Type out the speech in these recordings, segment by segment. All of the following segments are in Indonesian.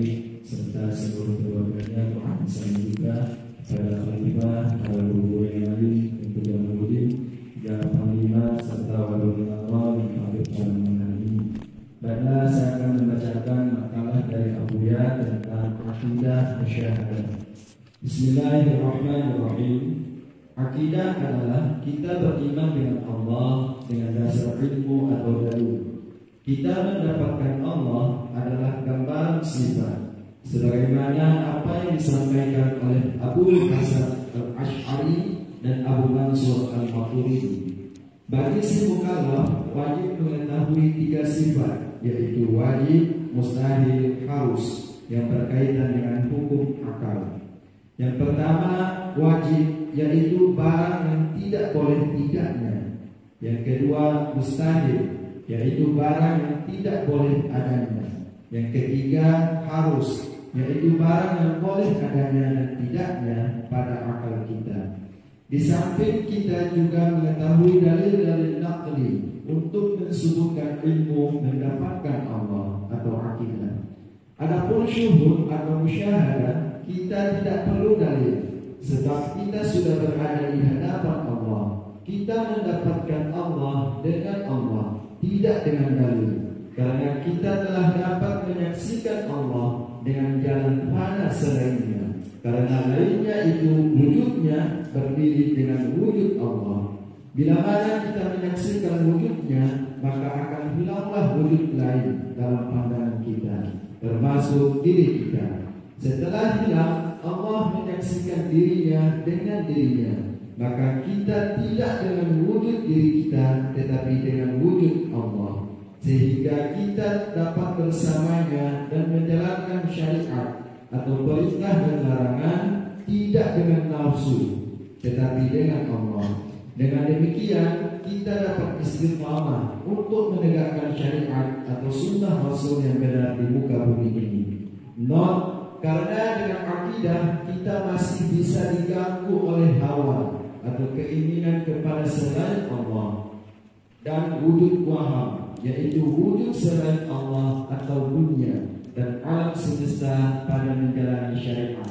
Habib serta seluruh keluarganya. Tuhan saya juga kepada Khalifah, para guru yang lain, Ibu Jamaluddin, Jalan Panglima serta Wadul Allah yang hadir pada malam ini. Baiklah, saya akan membacakan makalah dari Abuya tentang akidah musyahadah. Bismillahirrahmanirrahim. Akidah adalah kita beriman dengan Allah dengan dasar ilmu atau dalil. Kita mendapatkan Allah adalah gambaran sifat, sebagaimana apa yang disampaikan oleh Abu Hasan al-Ash'ari dan Abu Mansur al-Maturidi. Bagi si mukallaf wajib mengetahui 3 sifat, yaitu wajib, mustahil, harus, yang berkaitan dengan hukum akal. Yang pertama wajib, yaitu barang yang tidak boleh tidaknya. Yang kedua mustahil, yaitu barang yang tidak boleh adanya. Yang ketiga harus, yaitu barang yang boleh adanya dan tidaknya pada akal kita. Di samping kita juga mengetahui dalil-dalil naqli untuk mensubuhkan ilmu mendapatkan Allah atau akidah. Adapun syuhud atau musyahadah, kita tidak perlu dalil, sebab kita sudah berada di hadapan Allah. Kita mendapatkan Allah dengan Allah, tidak dengan dalil, karena kita telah dapat menyaksikan Allah dengan jalan mana selainnya. Karena lainnya itu wujudnya berdiri dengan wujud Allah. Bila mana kita menyaksikan wujudnya, maka akan hilanglah wujud lain dalam pandangan kita, termasuk diri kita. Setelah hilang, Allah menyaksikan dirinya dengan dirinya, maka kita tidak dengan wujud diri kita, tetapi dengan wujud Allah, sehingga kita dapat bersamanya dan menjalankan syariat atau perintah dan larangan tidak dengan nafsu, tetapi dengan Allah. Dengan demikian kita dapat istiqamah untuk menegakkan syariat atau sunnah Rasul yang benar di muka bumi ini. Karena dengan akidah kita masih bisa diganggu oleh hawa atau keinginan kepada selain Allah, dan wujud waham, yaitu wujud selain Allah atau dunia dan alam semesta pada menjalani syariat.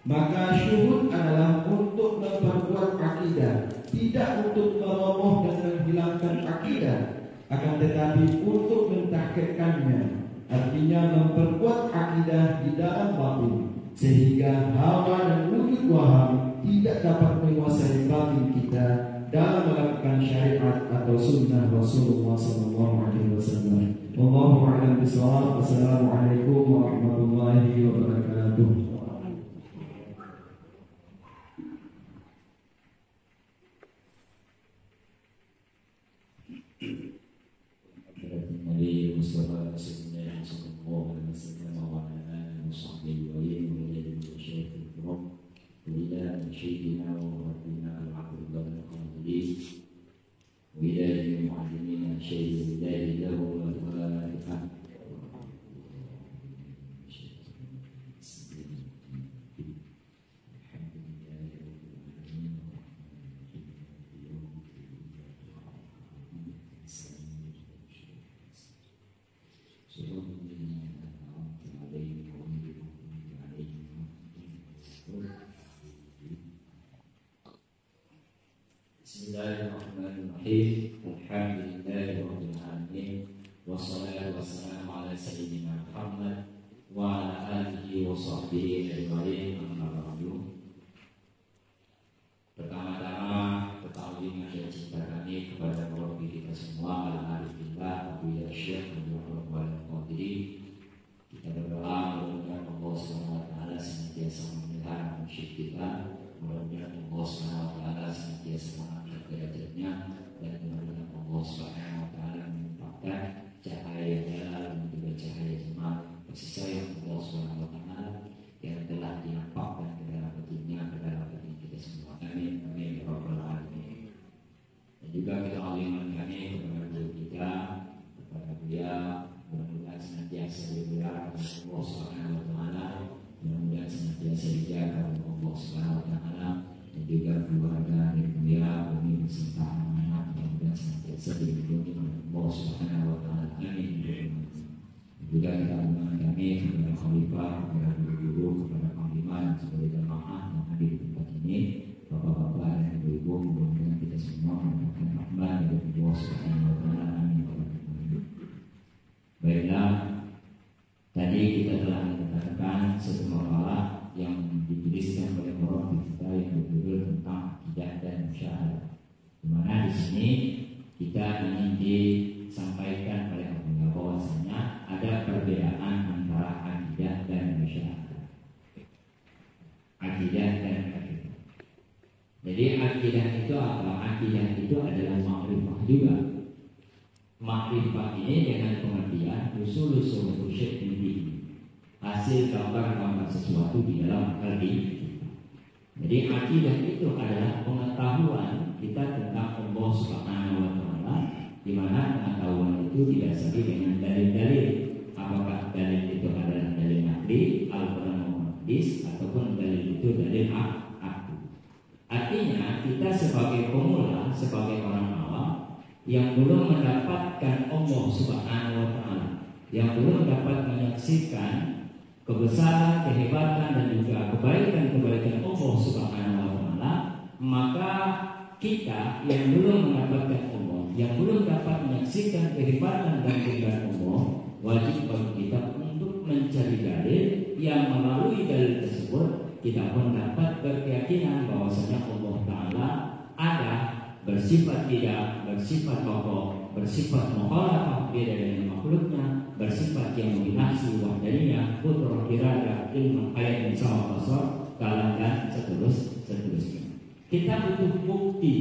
Maka syuhud adalah untuk memperkuat akidah, tidak untuk meroboh dan menghilangkan akidah, akan tetapi untuk mentahqiqkannya, artinya memperkuat akidah di dalam batin, sehingga hawa dan wujud waham tidak dapat menguasai batin kita dalam melakukan syariat atau sunnah Rasulullah SAW. Wallahu a'lam bishawab. Assalamualaikum warahmatullahi wabarakatuh. Bismillahirrahmanirrahim. Alhamdulillahirabbil alamin. Wassalatu wassalamu ala sayyidina Muhammad wa ala alihi wa sahbihi ajma'in. Amma ba'du. Pertama-tama ketahui dan cinta kami kepada murabbi kita semua, alhamdulillah Abu Syekh Abdul Qadir. Kita berdoa mudah-mudahan Allah Subhanahu wa taala senantiasa memelihara musyrik kita, mudah-mudahan Allah Subhanahu wa taala senantiasa mengangkat derajatnya, dan mudah-mudahan Allah Subhanahu wa taala menimpakan cahayanya dan juga cahaya jemaat kasih sayang Allah Subhanahu wa taala yang telah dinampakkan ke dalam hatinya, ke dalam hati kita semua. Amin amin ya rabbal alamin. Dan juga kita aliman kami kepada guru kita, kepada beliau, mudah-mudahan senantiasa diberikan oleh Allah Subhanahu wa taala, mudah-mudahan senantiasa dijaga oleh Allah Subhanahu wa taala, dan juga keluarga dari beliau, kami beserta anak-anak, mudah-mudahan senantiasa dilindungi oleh Allah Subhanahu wa taala. Amin. Juga kita aliman kami kepada Khalifah kita telah mendapatkan satu makalah yang dituliskan oleh orang kita yang berjudul tentang akidah dan musyahadah. Di mana di sini kita ingin disampaikan oleh Allah bahwasanya ada perbedaan antara akidah dan musyahadah. Akidah dan akidah. Jadi akidah itu apa? Akidah itu adalah makrifah juga. Makrifah ini dengan pengertian usul-usul syekh ini, hasil gambar-gambar sesuatu di dalam hati kita. Jadi akidah itu adalah pengetahuan kita tentang Allah Subhanahu wa taala, di mana pengetahuan itu didasari dengan dalil-dalil. Apakah dalil itu adalah dalil nakli, Al-Qur'an maupun hadis, ataupun dalil itu dalil akli. Artinya kita sebagai pemula, sebagai orang awam yang belum mendapatkan Allah Subhanahu wa taala, yang belum dapat menyaksikan kebesaran, kehebatan dan juga kebaikan-kebaikan Allah Subhanahu wa taala, maka kita yang belum mendapatkan Allah, yang belum dapat menyaksikan kehebatan dan kebaikan Allah, wajib bagi kita untuk mencari dalil yang melalui dalil tersebut kita pun dapat berkeyakinan bahwasanya Allah taala ada, bersifat tidak, bersifat pokok, bersifat mukhalafah beda dengan makhluknya, bersifat yang dominasi, wahdaniyah, qudrah, iradah, ilmu, hayat, dan sama basar, kalam dan seterusnya. Kita butuh bukti.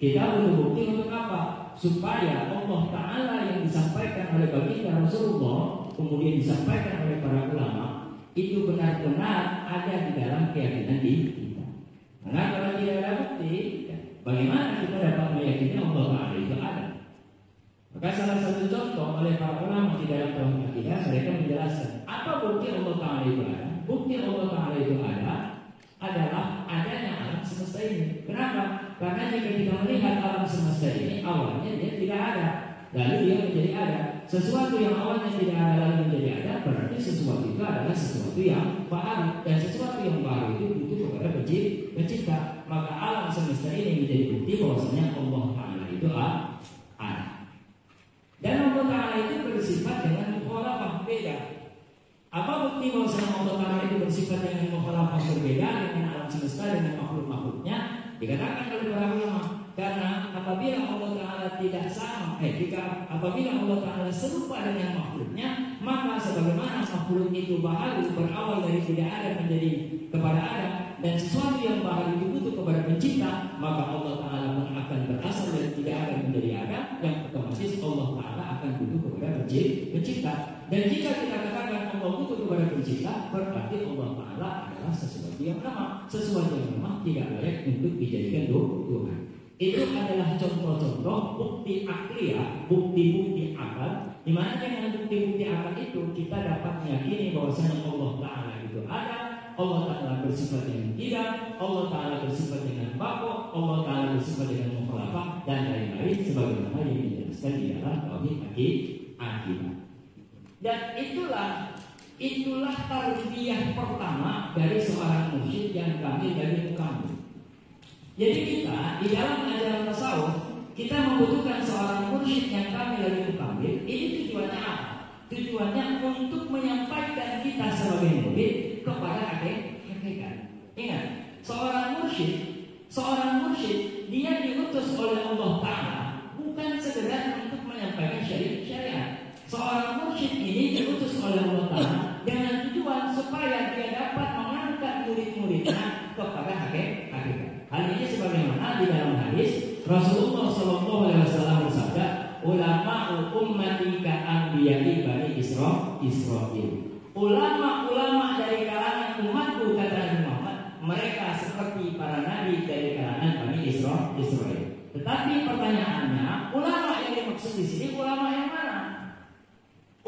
Kita butuh bukti untuk apa? Supaya Allah Ta'ala yang disampaikan oleh baginda Rasulullah, kemudian disampaikan oleh para ulama, itu benar-benar ada di dalam keyakinan di kita. Karena kalau tidak ada bukti, bagaimana kita dapat meyakini Allah Ta'ala itu ada? Maka salah satu contoh oleh para ulama di dalam tauhid akidah, mereka menjelaskan apa bukti Allah Ta'ala itu ada. Bukti Allah Ta'ala itu ada adalah adanya alam semesta ini. Kenapa? Karena jika kita melihat alam semesta ini, awalnya dia tidak ada, lalu dia menjadi ada. Sesuatu yang awalnya tidak ada lalu menjadi ada, berarti sesuatu itu adalah sesuatu yang baru, dan sesuatu yang baru itu butuh kepada pencipta. Maka alam semesta ini menjadi bukti bahwasanya Allah Ta'ala itu ada. Dan Allah Ta'ala itu bersifat dengan mukhalafah beda. Apa bukti bahwasanya Allah Ta'ala itu bersifat dengan mukhalafah berbeda dengan alam semesta, dengan makhluk-makhluknya? Dikatakan oleh para ulama, karena apabila Allah Ta'ala tidak sama, apabila Allah Ta'ala serupa dengan makhluknya, maka sebagaimana makhluk itu baru berawal dari tidak ada menjadi kepada ada, dan sesuatu yang baru itu butuh kepada pencipta, maka Allah Ta'ala pun akan berasal dari tidak ada menjadi ada, yang otomatis Allah Ta'ala akan butuh kepada pencipta. Dan jika kita katakan Allah butuh kepada pencipta, berarti Allah Ta'ala adalah sesuatu yang lemah. Sesuatu yang lemah tidak layak untuk dijadikan Tuhan. Itu adalah contoh-contoh bukti akliyah, bukti-bukti akal, di mana dengan bukti-bukti akal itu kita dapat meyakini bahwasanya Allah Ta'ala itu ada, Allah Ta'ala bersifat dengan tidak, Allah Ta'ala bersifat dengan bako, Allah Ta'ala bersifat dengan mukhalafah, dan lain-lain sebagaimana yang dijelaskan di dalam tauhid akidah. Dan itulah tarbiyah pertama dari seorang mursyid yang kami dari kami. Jadi kita di dalam ajaran tasawuf kita membutuhkan seorang mursyid yang kami dari kami. Ini tujuannya apa? Tujuannya untuk menyampaikan kita sebagai murid kepada hakikat. Ingat, seorang mursyid dia diutus oleh Allah Ta'ala bukan sekedar untuk menyampaikan syariat. Seorang mursyid ini diutus oleh Allah Ta'ala dengan tujuan supaya dia dapat mengangkat murid-muridnya kepada hakikat. Hal ini sebagaimana di dalam hadis Rasulullah SAW bersabda, ulama ummati ka anbiya'i bani Israil. Ulama-ulama dari kalangan umatku, kata Nabi Muhammad, mereka seperti para nabi dari kalangan bani Israil. Tetapi pertanyaannya, ulama yang dimaksud di sini ulama yang mana?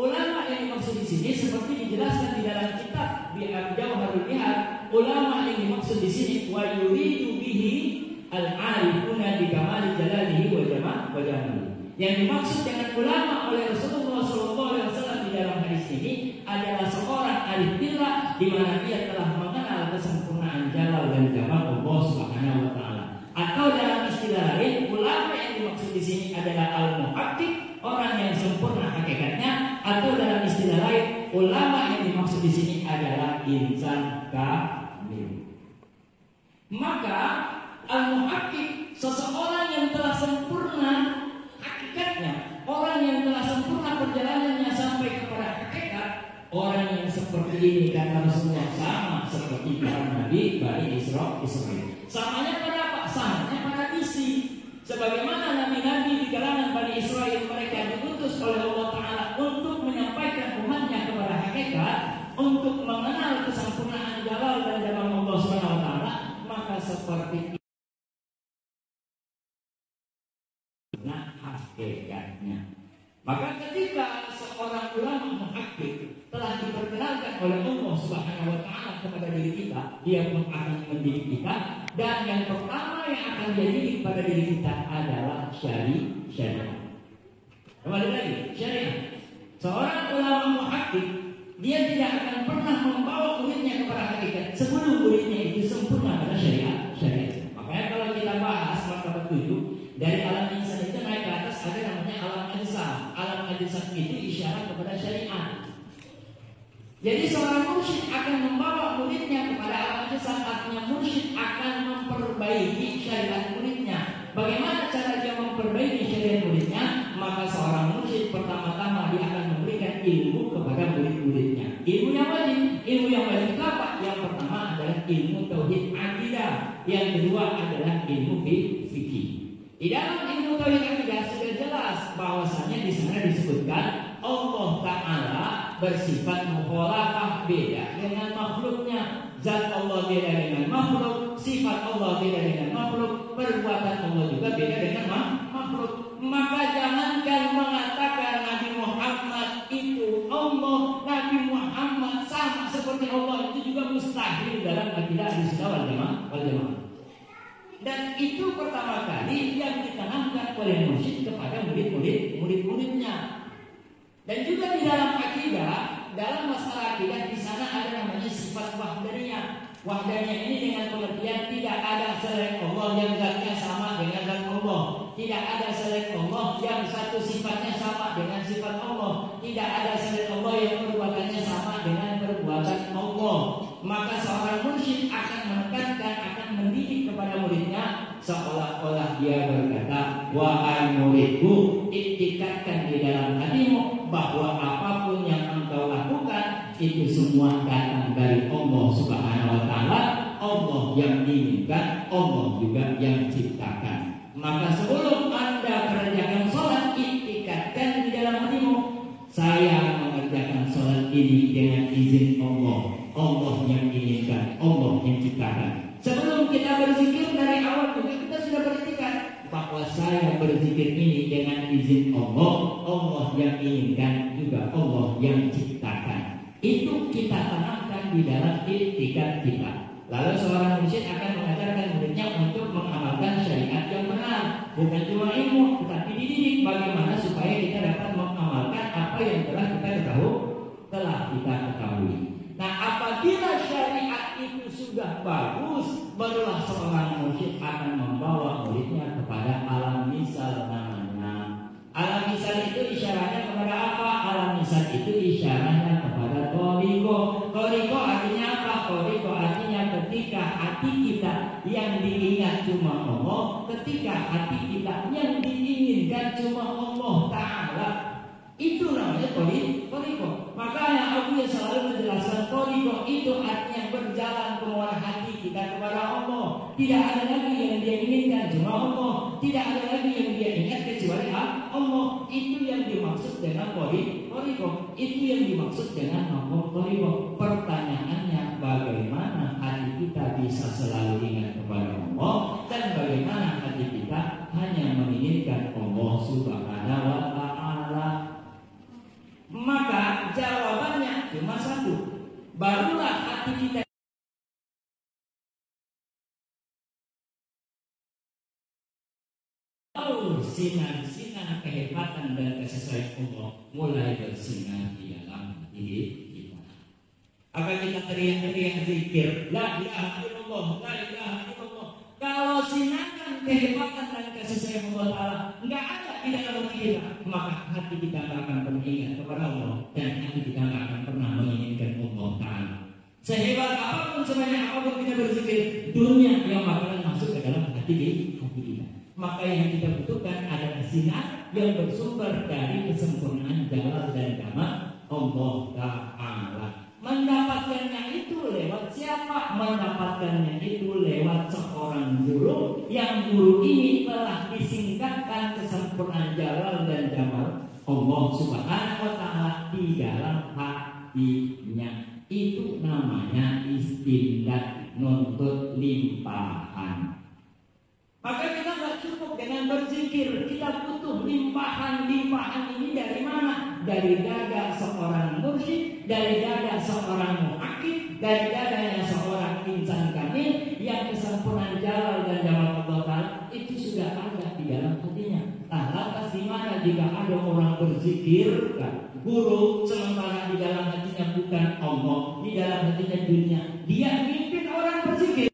Ulama yang dimaksud di sini seperti dijelaskan di dalam kitab Jawharul Bihar, ulama yang dimaksud di sini wa yuridu bihi al-arifuna bi kamali jalalihi wa jamalihi. Yang dimaksud dengan ulama oleh Rasulullah SAW di dalam hadis ini adalah seorang arif billah di mana dia telah mengenal kesempurnaan jalal dan jamal Allah Subhanahu wa taala. Atau dalam istilah lain, ulama yang dimaksud di sini adalah al-muhaqqiq, orang yang sempurna hakikatnya, atau dalam istilah lain ulama yang dimaksud di sini adalah insan kamil. Maka al-muhaqqiq, seseorang yang telah sempurna hakikatnya, orang yang telah sempurna perjalanannya sampai kepada hakikat. Orang yang seperti ini kata Rasulullah sama seperti para nabi Bani Israil. Samanya pada apa? Samanya pada misi. Sebagaimana nabi-nabi di kalangan Bani Israil, mereka diutus oleh Allah Ta'ala untuk menyampaikan umatnya kepada hakikat, untuk mengenal kesempurnaan jalal dan jamal Allah Subhanahu Wa Ta'ala. Maka seperti hakikatnya. Maka ketika seorang ulama muhaqqiq telah diperkenalkan oleh Allah Subhanahu Wa Ta'ala kepada diri kita, dia pun akan mendidik kita. Dan yang pertama yang akan dididik pada diri kita adalah syariat. Kembali lagi, syariat. Seorang ulama muhaqqiq, dia tidak akan pernah membawa muridnya kepada hakikat sebelum muridnya itu sempurna pada syariat. Makanya kalau kita bahas martabat 7, dari alam insan itu naik ke atas ada namanya alam ajsam. Alam ajsam itu isyarat kepada syariat. Jadi seorang mursyid akan membawa muridnya kepada alam ajsam, artinya mursyid akan memperbaiki syariat muridnya. Bagaimana cara dia memperbaiki syariat muridnya? Maka seorang mursyid pertama-tama dia akan memberikan ilmu kepada murid-muridnya. Ilmu yang wajib itu apa? Yang pertama adalah ilmu tauhid akidah. Yang kedua adalah ilmu fikih. Di dalam ilmu tauhid akidah sudah jelas bahwasanya di sana disebutkan Allah Ta'ala bersifat mukhalafah, beda dengan makhluknya. Zat Allah beda dengan makhluk, sifat Allah beda dengan makhluk, perbuatan Allah juga beda dengan makhluk. Maka jangankan mengatakan Nabi Muhammad itu Allah, Nabi Muhammad sama seperti Allah, itu juga mustahil dalam akidah Ahlussunnah wal Jamaah. Dan itu pertama kali yang ditanamkan oleh mursyid kepada murid-muridnya. Dan juga di dalam akidah, dalam masalah akidah di sana ada namanya sifat wahdaniyah. Wahdaniyah ini dengan pengertian tidak ada selain Allah yang zatnya sama dengan zat Allah. Tidak ada selain Allah yang satu sifatnya sama dengan sifat Allah. Tidak ada selain Allah yang perbuatannya sama dengan perbuatan Allah. Maka seorang mursyid akan menekankan, akan mendidik kepada muridnya seolah-olah dia berkata, wahai muridku, iktikadkan di dalam hatimu bahwa apapun yang engkau lakukan itu semua datang dari Allah Subhanahu Wa Ta'ala. Allah yang inginkan, Allah juga yang ciptakan. Maka sebelum anda kerjakan sholat, iktikadkan di dalam hatimu, saya mengerjakan sholat ini dengan izin Allah. Allah yang inginkan, Allah yang ciptakan. Sebelum kita berzikir dari awal juga kita sudah beriktikad bahwa saya berzikir ini dengan izin Allah. Allah yang inginkan juga Allah yang ciptakan. Itu kita tanamkan di dalam iktikad kita. Lalu seorang mursyid akan mengajarkan muridnya untuk mengamalkan syariat yang benar. Bukan cuma ilmu, tetapi dididik bagaimana supaya kita dapat mengamalkan apa yang telah kita ketahui. Nah, apabila syariat itu sudah bagus, barulah seorang mursyid akan membawa muridnya kepada alam misal namanya. Alam misal itu isyaratnya kepada apa? Alam misal itu isyaratnya kepada thariqah. Thariqah artinya apa? Thariqah artinya ketika hati kita yang diingat cuma Allah, ketika hati kita yang diinginkan cuma Allah Ta'ala. Itu namanya thariqah. Makanya aku selalu menjelaskan thariqah itu artinya berjalan kemauan hati kita kepada Allah. Tidak ada lagi yang dia inginkan cuma Allah. Tidak ada lagi yang dia ingat kecuali Allah. Itu yang dimaksud dengan thariqah. Itu yang dimaksud dengan thariqah. Pertanyaannya, bagaimana hati kita bisa selalu ingat kepada Allah, dan bagaimana hati kita hanya menginginkan Allah Subhanahu wa Ta'ala? Maka jawabannya cuma satu. Barulah hati kita sinar-sinar kehebatan dan kesesuaian Allah mulai bersinar di dalam diri kita. Akan kita teriak-teriak zikir, la ilaha illallah, la ilaha illallah. Kalau sinarkan kehebatan dan kasih sayang Allah Ta'ala nggak ada di dalam hati kita, maka hati kita nggak akan pernah ingat kepada Allah, dan hati kita nggak akan pernah menginginkan Allah Ta'ala. Sehebat apapun, sebanyak apapun kita berzikir, dunia yang bakalan masuk ke dalam hati kita. Maka yang kita butuhkan adalah sinar yang bersumber dari kesempurnaan jalal dan kamal Allah Ta'ala. Mendapatkannya itu lewat siapa? Mendapatkannya itu lewat seorang guru, yang guru ini telah disingkatkan kesempurnaan jalal dan kamal Allah Subhanahu wa Ta'ala di dalam hatinya. Itu namanya istimdad, nuntut limpahan. Maka kita nggak cukup dengan berzikir, kita butuh limpahan. Limpahan ini dari mana? Dari dada seorang mursyid, dari dada seorang mu'akid, dari dadanya seorang insan kamil yang kesempurnaan jalal dan jamal Allah Ta'ala itu sudah ada di dalam hatinya. Nah, lantas di mana jika ada orang berzikir, guru, sementara di dalam hatinya bukan Allah, di dalam hatinya dunia, dia mimpin orang berzikir.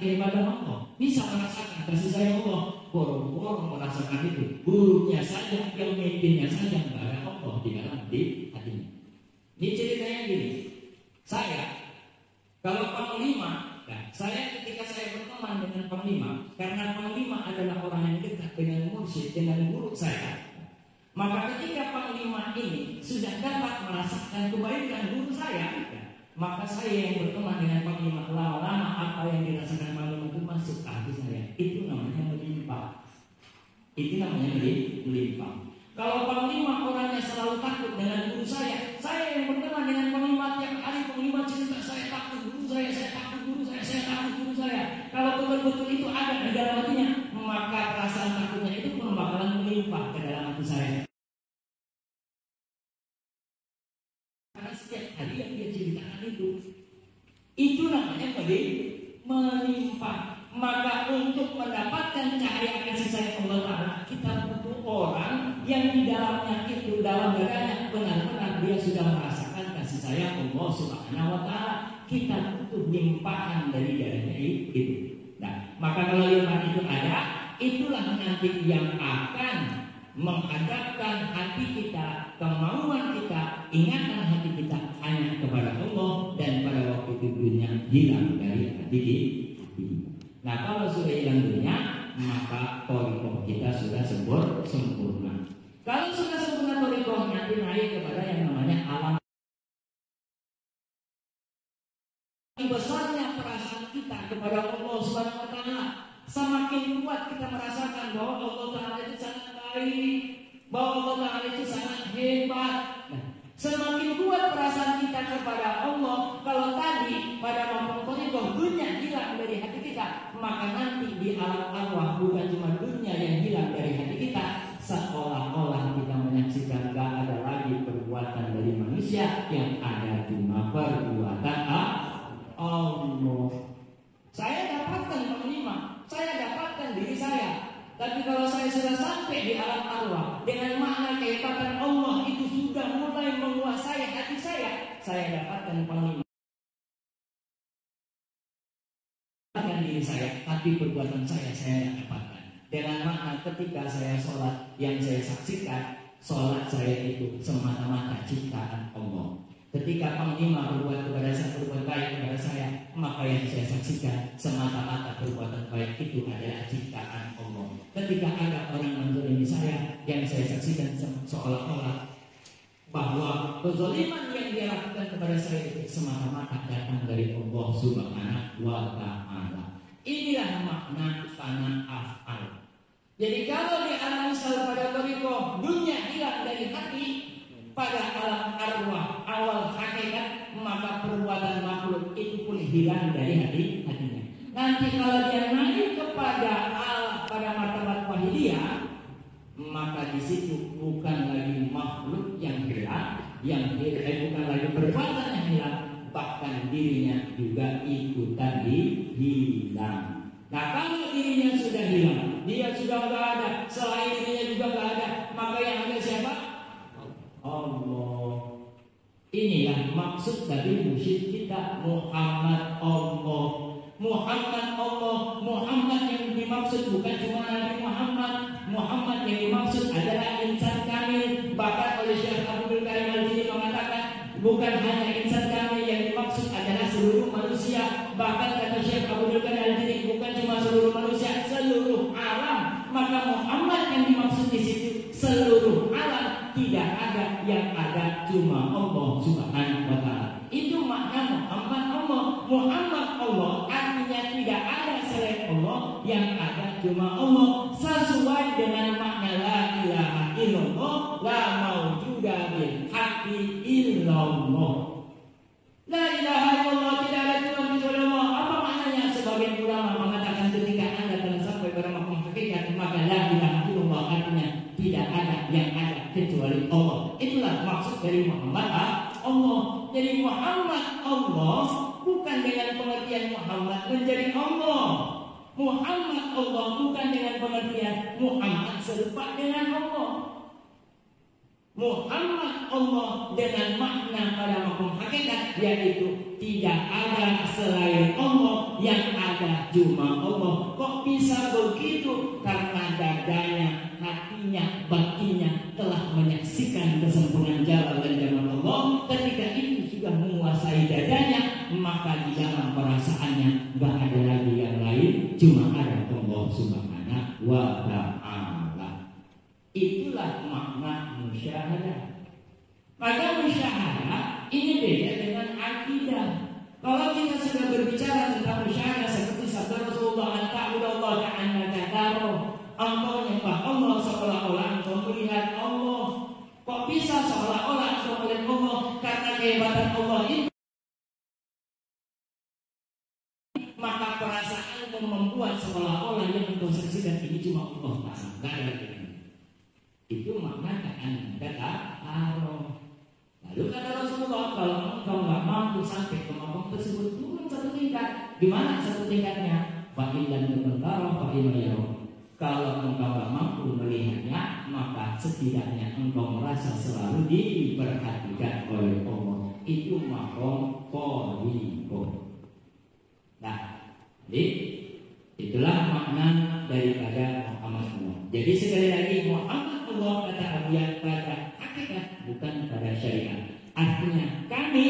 Kepada Allah, bisa merasakan kasih sayang Allah, borong-borong merasakan itu, gurunya saja, yang mimpinnya saja, nggak ada Allah di dalam hatinya. Ini ceritanya gini, saya kalau panglima, saya ketika saya berteman dengan panglima, karena panglima adalah orang yang dekat dengan mursyid, dengan guru saya, maka ketika panglima ini sudah dapat merasakan kebaikan guru saya, maka saya yang berteman dengan panglima, lama-lama apa yang dirasakan panglima itu masuk ke hati saya. Itu namanya melimpah. Itu namanya melimpah. Kalau panglima orangnya selalu takut dengan guru saya yang berteman dengan panglima tiap hari, panglima cerita saya takut guru saya takut guru saya takut guru saya. Kalau betul-betul itu ada di dalam hatinya, maka perasaan takutnya itu pun bakalan melimpah ke dalam hati saya. Setiap hari yang dia ceritakan itu namanya melimpah. Maka untuk mendapatkan cahaya kasih sayang Allah Ta'ala, kita butuh orang yang di dalamnya itu, dalam dadanya benar-benar dia sudah merasakan kasih sayang Allah Subhanahu wa Ta'ala. Kita butuh limpahan dari dadanya itu. Nah, maka kalau limpahan itu ada, itulah nanti yang akan menghadapkan hati kita, kemauan kita, ingatan hati kita hanya kepada Allah, dan pada waktu itu dunia hilang dari hati kita. Nah, kalau sudah hilang dunia, maka thariqah kita sudah sempurna. Kalau sudah sempurna thariqah, nanti naik kepada yang namanya alam. Besarnya perasaan kita kepada Allah Subhanahu wa Ta'ala, semakin kuat kita merasakan bahwa Allah Ta'ala itu sangat baik, bahwa Allah Ta'ala itu sangat hebat. Nah, semakin kuat perasaan kita kepada Allah. Kalau tadi pada mampu thariqah dunia hilang dari hati kita, maka nanti di alam arwah bukan cuma dunia yang hilang dari hati kita, seolah-olah kita menyaksikan gak ada lagi perbuatan dari manusia, yang ada cuma perbuatan Allah. Saya dapatkan panglima, saya dapatkan diri saya. Tapi kalau saya sudah sampai di alam arwah dengan makna kehebatan Allah itu sudah mulai menguasai hati saya dapatkan panglima diri saya, tapi perbuatan saya dapatkan. Dengan makna ketika saya sholat, yang saya saksikan sholat saya itu semata-mata ciptaan Allah. Ketika panglima berbuat kepada saya, berbuat baik kepada saya, maka yang saya saksikan semata-mata perbuatan baik itu adalah ciptaan Allah. Ketika ada orang menzalimi saya, yang saya saksikan seolah-olah bahwa kezaliman yang dia lakukan kepada saya itu semata-mata datang dari Allah Subhanahu wa Ta'ala. Inilah makna fana af'al. Jadi kalau di alam misal pada thariqah dunia hilang dari hati, pada alam arwah awal hakikat, maka perbuatan makhluk itu pun hilang dari hatinya. Nanti kalau dia naik kepada pada martabat wahidiyah, maka di situ bukan lagi makhluk yang hilang, bukan lagi perbuatan yang hilang, bahkan dirinya juga ikutan hilang. Nah, kalau dirinya sudah hilang, dia sudah nggak ada, selain dirinya juga nggak ada, maka yang ada siapa? Allah. Inilah maksud dari mursyid kita Muhammad Allah. Muhammad Allah. Muhammad yang dimaksud bukan cuma Nabi Muhammad. Muhammad yang dimaksud adalah insan kamil. Bahkan oleh Syekh Abdul Karim Al-Jili mengatakan bukan hanya insan kamil, yang dimaksud adalah seluruh manusia. Bahkan kata Syekh Abdul Karim Al-Jili bukan cuma seluruh manusia, seluruh alam. Maka Muhammad yang dimaksud di situ seluruh alam, tidak ada, yang ada cuma Allah Subhanahu wa Ta'ala. Itu makna Muhammad Allah. Muhammad Allah artinya tidak ada selain Allah, yang ada cuma Allah. Sesuai dengan makna la ilaha illallah, la maujuda bil haqqi illallah. La ilaha illallah, tidak ada Tuhan kecuali Allah. Apa maknanya? Sebagian ulama mengatakan ketika Anda telah sampai pada makna hakikat, maka la ilaha illallah artinya tidak ada yang ada kecuali Allah. Itulah maksud dari Muhammad Allah. Jadi Muhammad Allah bukan dengan pengertian Muhammad menjadi Allah. Muhammad Allah bukan dengan pengertian Muhammad serupa dengan Allah. Muhammad Allah dengan makna pada makom hakikat, yaitu tidak ada selain Allah, yang ada cuma Allah. Kok bisa begitu? Karena dadanya, hatinya, batinnya telah menyaksikan kesempurnaan jalal dan jamal Allah. Ketika itu sudah menguasai dadanya, maka di dalam perasaannya gak ada lagi yang lain, cuma ada Allah Subhanahu wa Ta'ala. Itulah makna musyahadah. Maka musyahadah ini beda dengan akidah. Kalau kita sudah berbicara tentang musyahadah seperti sabda Rasulullah, "Ta'budallaha ka'annaka tarahu." Engkau menyembah Allah seolah-olah engkau melihat Allah. Kok bisa seolah-olah engkau melihat Allah? Karena kehebatan Allah itu, maka perasaan membuat seolah-olah yang engkau saksikan ini cuma Allah Ta'ala, gak ada lagi. Itu makna ka'annaka tarahu. Lalu kata Rasulullah, kalau engkau nggak mampu sampai ke makam tersebut, turun satu tingkat. Di mana satu tingkatnya? Fa'ilan berbentar, fa'ilan. Kalau engkau nggak mampu melihatnya, maka setidaknya engkau merasa selalu diperhatikan oleh Allah. Itu makam qariqah. Nah, jadi itulah makna daripada Muhammad Allah. Jadi sekali lagi, Muhammad Allah kata Abuyan pada hakikat, bukan pada syariat. Artinya kami,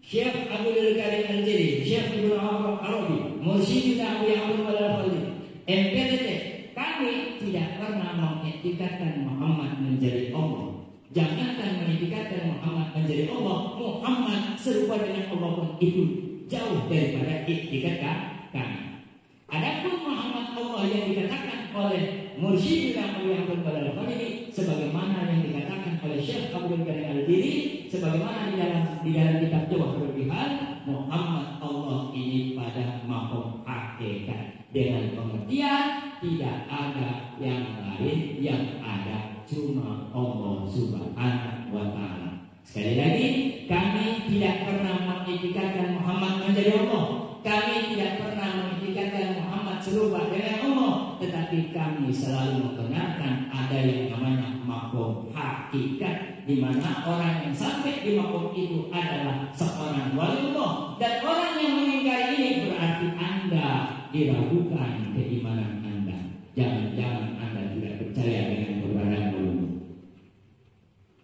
Syekh Abdul Karim Al-Jili, Syekh Ibnu Arabi, Mursyidina Abu Ya'qub Al-Fadli, MPTT, kami tidak pernah mengetikatkan Muhammad menjadi Allah. Jangankan mengetikatkan Muhammad menjadi Allah, Muhammad serupa dengan Allah pun itu jauh daripada etikat kami. Adapun Muhammad Allah yang dikatakan oleh Mursyidina Abu Ya'qub Al-Fadli, sebagaimana yang dikatakan oleh Syekh Abdul Karim Al-Jili, sebagaimana di dalam kitab Jawahirul Bihar, Muhammad Allah ini pada makom hakikat. Dengan pengertian tidak ada yang lain, yang ada cuma Allah Subhanahu wa Ta'ala. Sekali lagi, kami tidak pernah mengetikatkan Muhammad menjadi Allah. Kami tidak pernah mengetikatkan Muhammad serupa dengan Allah. Tetapi kami selalu membenarkan ada yang namanya makom hakikat, di mana orang yang sampai di makom itu adalah seorang wali Allah. Dan orang yang mengingkari ini berarti Anda diragukan keimanan Anda. Jangan-jangan Anda tidak percaya dengan keberadaan Allah.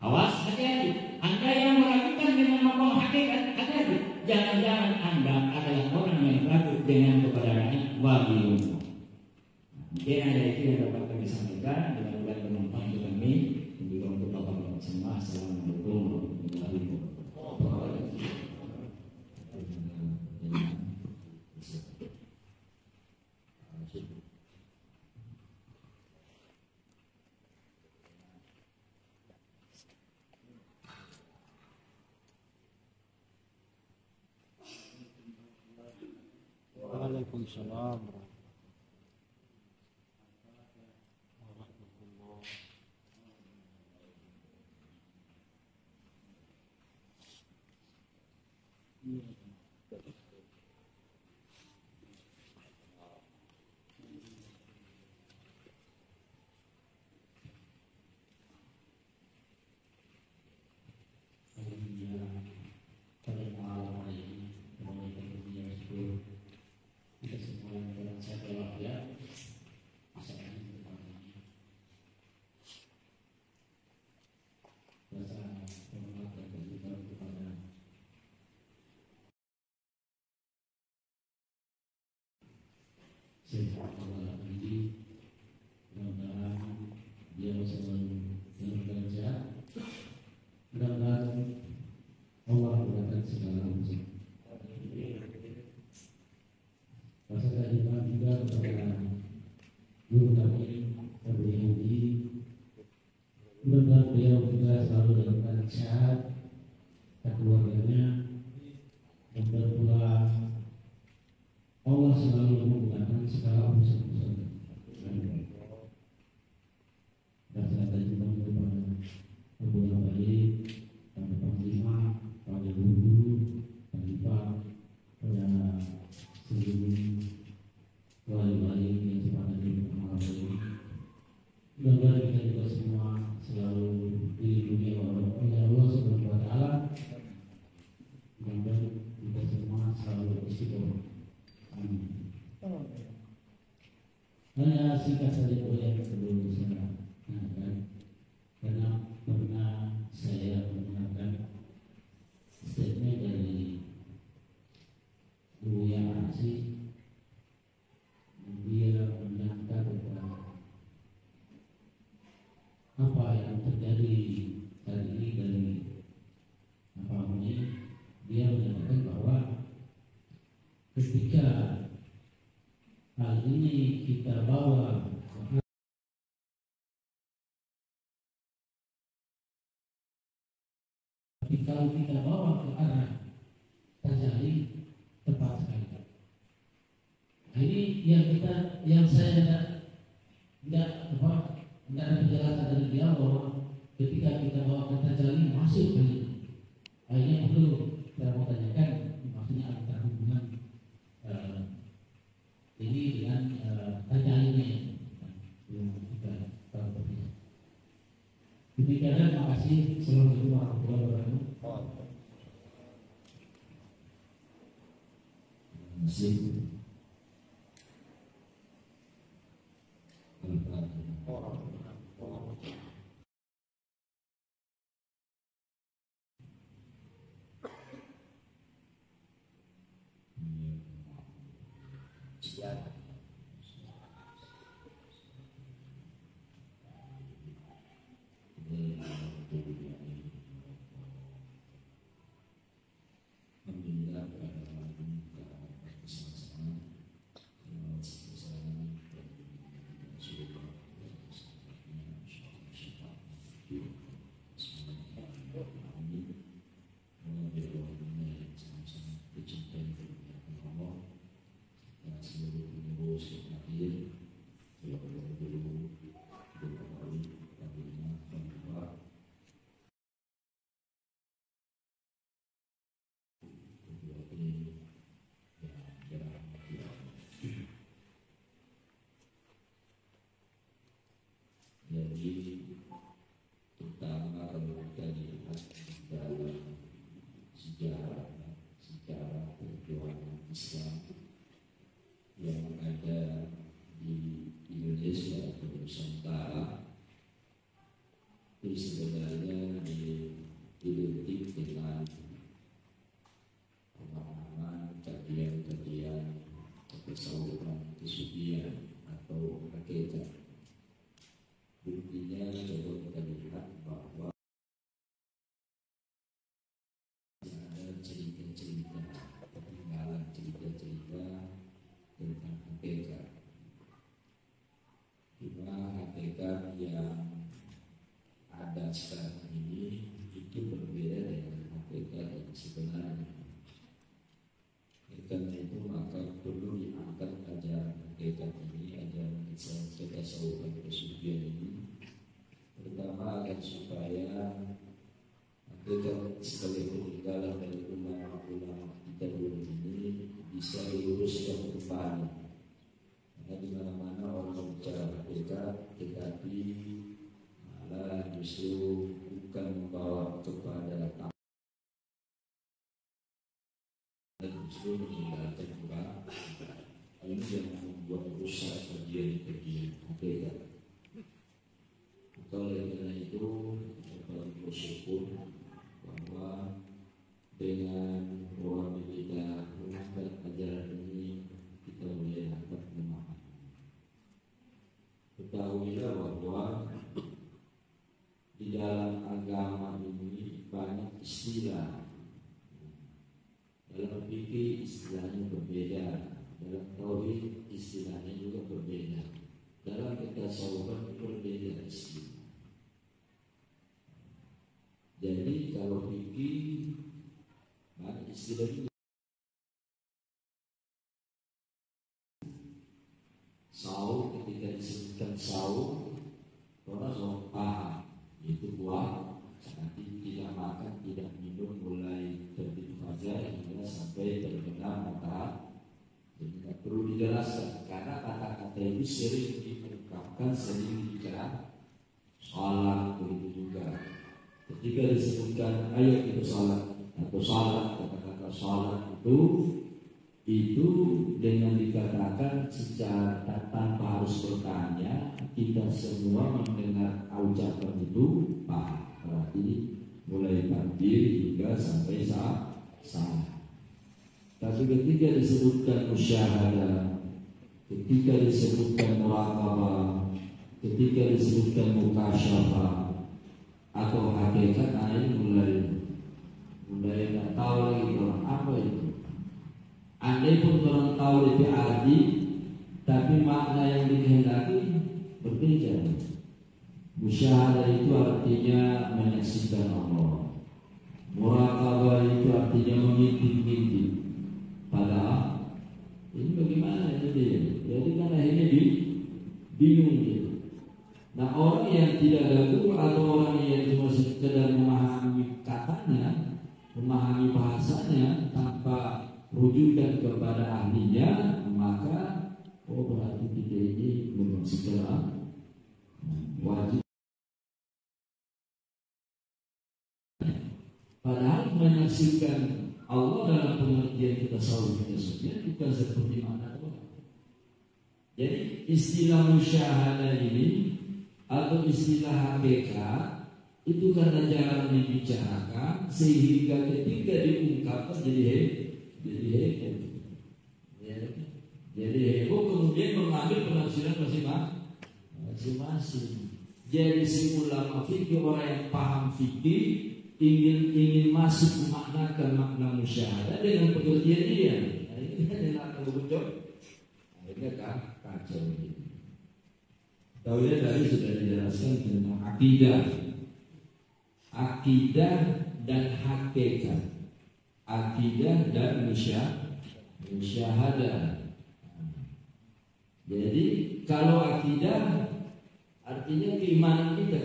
Awas, hati-hati. Anda yang meragukan dengan makom hakikat, hati-hati. Jangan-jangan Anda adalah orang yang ragu dengan keberadaan wali Allah. Mungkin ada itu yang dapat kami sampaikan. Mudah-mudahan bermanfaat untuk kami dan juga untuk Bapak-Bapak semua. Assalamualaikum warahmatullahi wabarakatuh. Waalaikumsalam. sehat walafiat. Mudah-mudahan dia selalu bekerja. Mudah-mudahan Allah mudahkan segala urusan. Saya juga kepada guru kami Abu Yahudi, mudah-mudahan beliau juga selalu dalam keadaan sehat, keluarganya, dan pula Allah selalu memudahkan segala urusan-urusan. Dan saya juga kepada Abu Yahudi, pada panglima, pada guru-guru, pada seluruh wali-wali yang sifatnya berpengaruh ini. Mudah-mudahan kita juga semua selalu dilindungi oleh Allah Subhanahu wa Ta'ala. Mudah-mudahan kita semua selalu istiqomah. Amin. Hanya singkat saja yang perlu saya katakan, karena pernah saya mendengarkan statement dari Buya Asih. Dia menyangka bahwa apa yang terjadi hari ini dari apa ini, dia menyatakan bahwa ketika hal ini kita bawa kalau kita bawa ke arah terjadi tepat sekali. Nah, ini yang saya tidak ada penjelasan dari dia bahwa ketika kita bawa ke terjadi masuk ke ini. Akhirnya perlu saya mau tanyakan, maksudnya ada hubungan ini dengan terjadi ini yang kita tahu berbeda. Demikian, terima kasih. Assalamualaikum warahmatullahi wabarakatuh. Jadi terutama kalau kita lihat dalam sejarah perjuangan Islam yang ada di Indonesia atau Nusantara, itu sebenarnya identik dengan pemahaman kajian-kajian tasawufan kesufian atau hakikat. Buktinya coba kita lihat bahwa ada cerita-cerita ketinggalan cerita-cerita tentang hakikat. Cuma hakikat yang ada sekarang ini itu berbeda dengan hakikat yang sebenarnya. Karena itu maka perlu diangkat ajaran hakikat ini, ajaran tasawuf kesufian ini, pertama agar supaya hakikat sebagai peninggalan dari ulama-ulama kita dulu ini bisa diluruskan kembali. Karena di mana-mana orang bicara hakikat, tetapi malah justru bukan membawa kepada dan justru meninggalkan orang. Ini yang membuat rusak kajian-kajian hakikat. Maka oleh karena itu kita bersyukur bahwa dengan orang kita mengangkat ajaran ini, kita boleh dapat memahami. ketahuilah bahwa di dalam agama ini banyak istilah. Dalam fikih istilahnya berbeda, dalam tauhid istilahnya juga berbeda, dalam ketasawufan berbeda istilah. Jadi kalau fikih banyak istilah juga. Saum, ketika disebutkan saum, orang sudah paham itu buah, nanti tidak makan, tidak minum mulai terbit fajar hingga sampai terbenam matahari. Jadi tidak perlu dijelaskan karena kata-kata itu sering diungkapkan, sering dibicara. Salat begitu juga. Ketika disebutkan ayo kita salat atau salat, kata-kata salat itu dengan dikatakan secara tanpa harus bertanya, kita semua mendengar ucapan itu paham. Berarti mulai takbir hingga sampai salat. Tapi ketika disebutkan musyahadah, ketika disebutkan muraqabah, ketika disebutkan mukasyafah atau hakikat, mulai tak tahu lagi orang apa itu. Andai pun orang tahu lebih arti, tapi makna yang dikehendaki berbeda. Musyahadah itu artinya menyaksikan Allah. Muraqabah itu artinya mengintip-intip. Padahal ini bagaimana jadi? Jadi kan akhirnya bingung gitu. Nah, orang yang tidak ada guru atau orang yang cuma sekedar memahami katanya, memahami bahasanya tanpa rujukan kepada ahlinya, maka berarti kita ini belum segera wajib. Padahal menyaksikan Allah dalam pengertian kita selalu bukan seperti mana Tuhan. Jadi istilah musyahadah ini atau istilah hakikat itu karena jarang dibicarakan sehingga ketika diungkapkan jadi heboh, kemudian mengambil penafsiran masing-masing. Jadi si ulama fikih, orang yang paham fikih ingin masuk memaknakan makna musyahadah dengan pengertian dia. Nah, ini kan yang akan berbunjuk. Akhirnya kacau gitu. Tahunya tadi sudah dijelaskan tentang akidah dan hakikat, akidah dan musyahadah. Jadi kalau akidah artinya keimanan kita,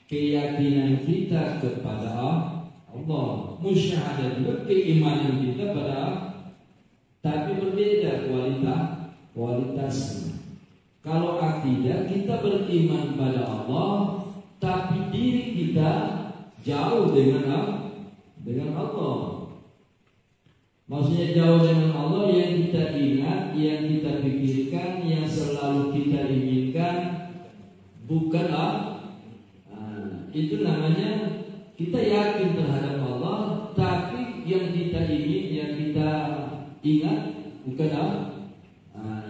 keyakinan kita kepada Allah. Musyahadah juga keimanan kita pada Allah, tapi berbeda kualitasnya. Kalau akidah kita beriman pada Allah, tapi diri kita jauh dengan Allah. Maksudnya jauh dengan Allah, yang kita ingat, yang kita pikirkan, yang selalu kita inginkan bukanlah. Itu namanya kita yakin terhadap Allah, tapi yang kita ingin, yang kita ingat bukan Allah.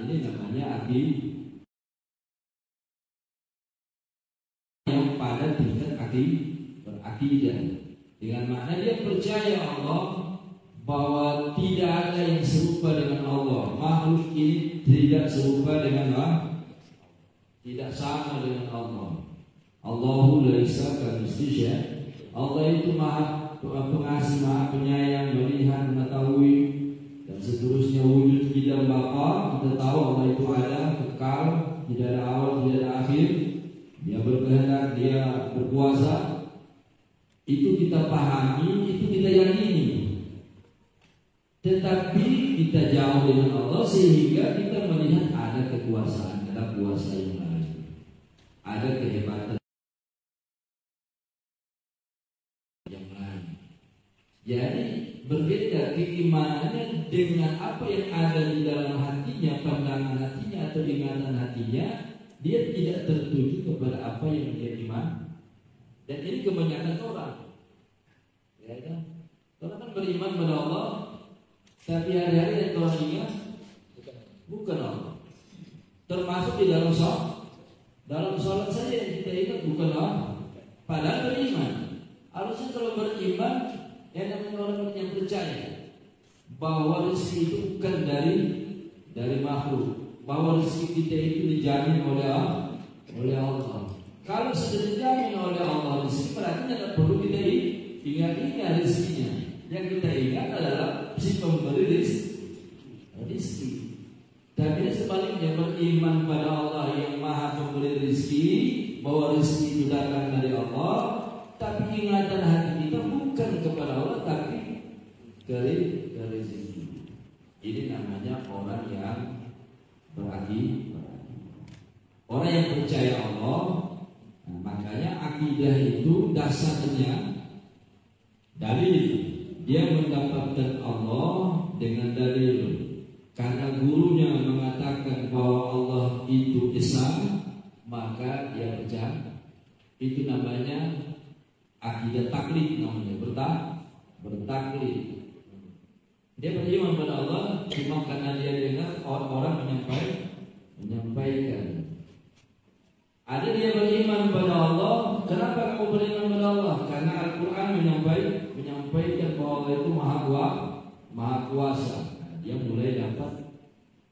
Ini namanya yang pada tingkat berakidah. Dengan makna dia percaya Allah, bahwa tidak ada yang serupa dengan Allah. Makhluk ini tidak serupa dengan Allah, tidak sama dengan Allah. Allahu laisa kamitslihi. Allah itu Maha Pengasih, Maha Penyayang, melihat, mengetahui dan seterusnya. Wujud tidak bapa, kita tahu Allah itu ada, kekal, tidak ada awal, tidak ada akhir. Dia berkehendak, dia berkuasa. Itu kita pahami, itu kita yakini. Tetapi kita jauh dengan Allah sehingga kita melihat ada kekuasaan, ada kuasa yang lain, ada kehebatan yang lain. Jadi berbeda keimanannya dengan apa yang ada di dalam hatinya, pandangan hatinya atau ingatan hatinya. Dia tidak tertuju kepada apa yang dia iman. Dan ini kebanyakan orang, ya kan? Orang kan beriman pada Allah, tapi hari-hari yang Tuhan ingat bukan Allah. Termasuk di dalam sholat saja kita ingat bukan padahal beriman. Harusnya kalau beriman yang namanya orang yang percaya bahwa rezeki itu bukan dari makhluk, bahwa rezeki kita itu dijamin oleh Allah. Kalau sudah dijamin oleh Allah rezeki, berarti tidak perlu kita ingat rezekinya. Yang kita ingat adalah si pemberi rezeki. Tapi sebaliknya beriman pada Allah yang Maha Pemberi rezeki, bahwa rezeki itu datang dari Allah, tapi ingatan hati kita bukan kepada Allah tapi ke rezeki. Ini namanya orang yang berarti orang yang percaya Allah. Nah, makanya akidah itu dasarnya dalil. Dia mendapatkan Allah dengan dalil. Karena gurunya mengatakan bahwa Allah itu esa, maka dia percaya. Itu namanya akidah taklid, namanya bertaklid. Dia beriman pada Allah cuma karena dia dengar orang menyampaikan. Ada dia beriman pada Allah. Kenapa kamu beriman pada Allah? Karena Al-Quran menyampaikan bahwa Allah itu maha kuasa. Dia mulai dapat,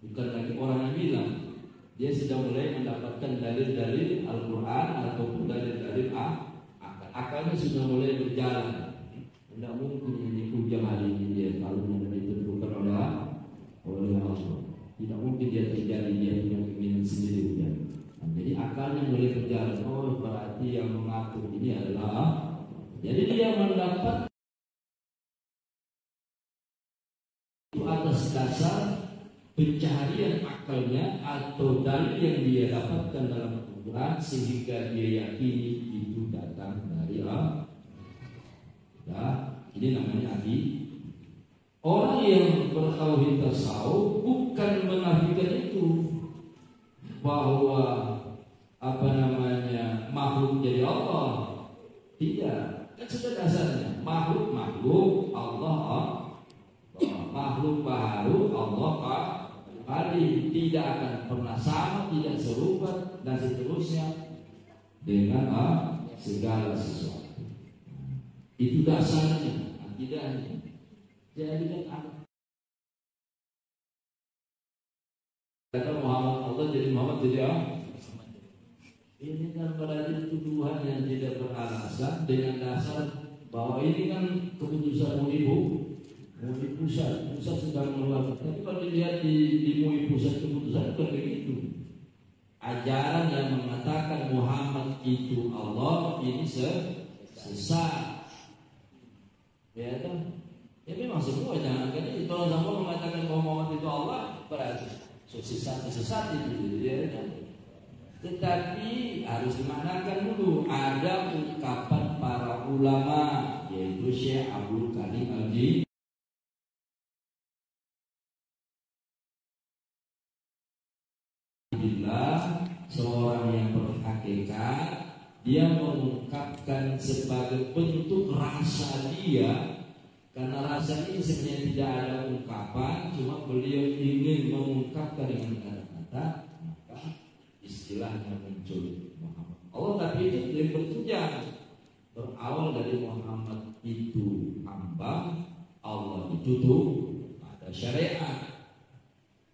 bukan lagi orang yang bilang, dia sudah mulai mendapatkan dalil-dalil Al-Quran ataupun dalil-dalil akalnya sudah mulai berjalan. Tidak mungkin ini hujah hari ini dia kalau ditentukan oleh Allah. Tidak mungkin dia terjadi, dia punya keinginan sendiri. Nah, jadi akalnya mulai berjalan. Oh, berarti yang mengatur ini adalah. Jadi dia mendapat itu atas dasar pencaharian akalnya atau dalil yang dia dapatkan dalam Al-Quran, sehingga dia yakini itu datang dari Allah. Ini namanya hati. Orang yang bertauhid tasawuf bukan menafikan itu bahwa makhluk jadi Allah. Tidak, kan sudah dasarnya makhluk Allah. Makhluk baru Allah kali tidak akan pernah sama, tidak serupa dan seterusnya dengan segala sesuatu. Itu dasarnya, akidahnya. Jadi kan kata Muhammad Allah jadi Muhammad jadi ini kan berarti tuduhan yang tidak beralasan dengan dasar bahwa ini kan keputusan MUI pusat sedang mengeluarkan. Tapi kalau dilihat di MUI pusat keputusan bukan begitu. Ajaran yang mengatakan Muhammad itu Allah ini sesat. Ya kan? Ya memang semua jangan kan itu. Kalau sampai mengatakan bahwa Muhammad itu Allah berarti sesat itu. Ya kan? Tetapi harus dimaknakan dulu. Ada ungkapan para ulama, yaitu Syekh Abdul Qadir Al-Jilani. Seorang yang berhakikat, dia mengungkapkan sebagai bentuk rasa dia. Karena rasa ini sebenarnya tidak ada ungkapan, cuma beliau ingin mengungkapkan dengan kata-kata, maka istilahnya muncul Muhammad Allah. Tapi itu dari bentuknya berawal dari Muhammad itu hamba, Allah itu tuh ada syariat.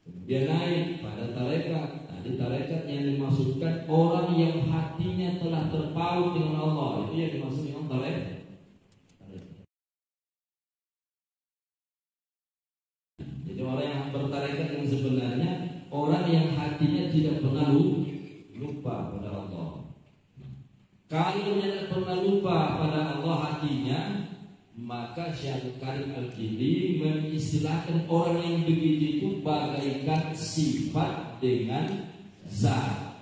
Kemudian naik pada tarekat. Tadi tarekat yang dimaksudkan orang yang hatinya telah terpaut dengan Allah. Itu yang dimaksud dengan tarekat. Jadi orang yang bertarekat yang sebenarnya orang yang hatinya tidak pernah lupa pada Allah. Kalau tidak pernah lupa pada Allah hatinya, maka Syekh Karim Al-Jilani mengistilahkan orang yang begitu itu bagaikan sifat dengan zat.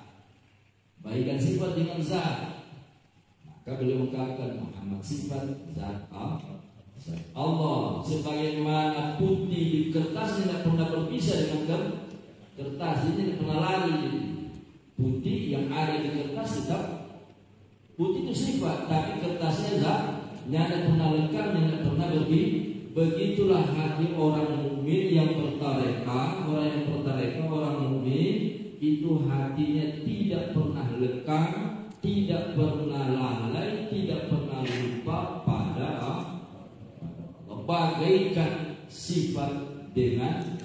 Bagaikan sifat dengan zat. Maka beliau mengatakan Muhammad sifat zat Allah. Sebagaimana putih di kertas tidak pernah berpisah dengan kertas, ini tidak pernah lari. Putih yang ada di kertas tetap putih itu sifat, tapi kertasnya zat. Tidak pernah lengkap, tidak pernah Begitulah hati orang mukmin yang bertarekah, orang mukmin itu hatinya tidak pernah lekang, tidak pernah lalai, tidak pernah lupa pada Allah. Bagaikan sifat dengan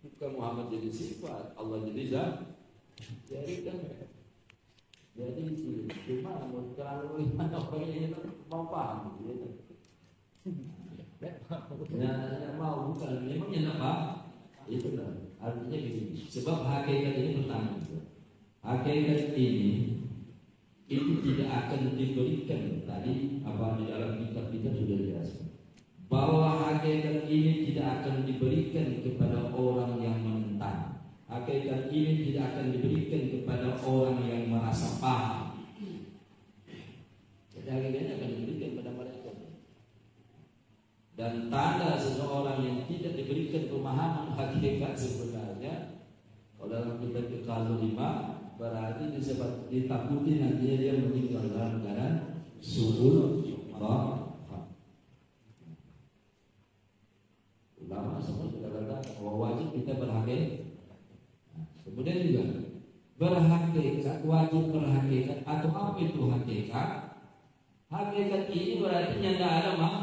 bukan Muhammad jadi sifat, Allah jadi zat. Jadi cuma kalau gimana orang ini mau paham gitu. Ya mau bukan memangnya apa? Itu lah. Artinya begini. Sebab hakikat ini pertama. Hakikat ini itu tidak akan diberikan. Tadi apa di dalam kitab kita sudah dijelaskan bahwa hakikat ini tidak akan diberikan kepada orang yang menentang. Hakikat ini tidak akan diberikan kepada orang yang merasa paham. Jadi hakikatnya akan diberikan kepada mereka. Dan tanda seseorang yang tidak diberikan pemahaman hakikat sebenarnya, kalau dalam kitab Al-5 berarti disebut ditakuti nantinya dia meninggal dalam keadaan suhul baham. Ulama semua sudah katakan bahwa wajib kita berhakikat. Kemudian juga berhakikat, wajib berhakikat atau apa itu hakikat? Hakikat ini berarti yang tidak ada mah.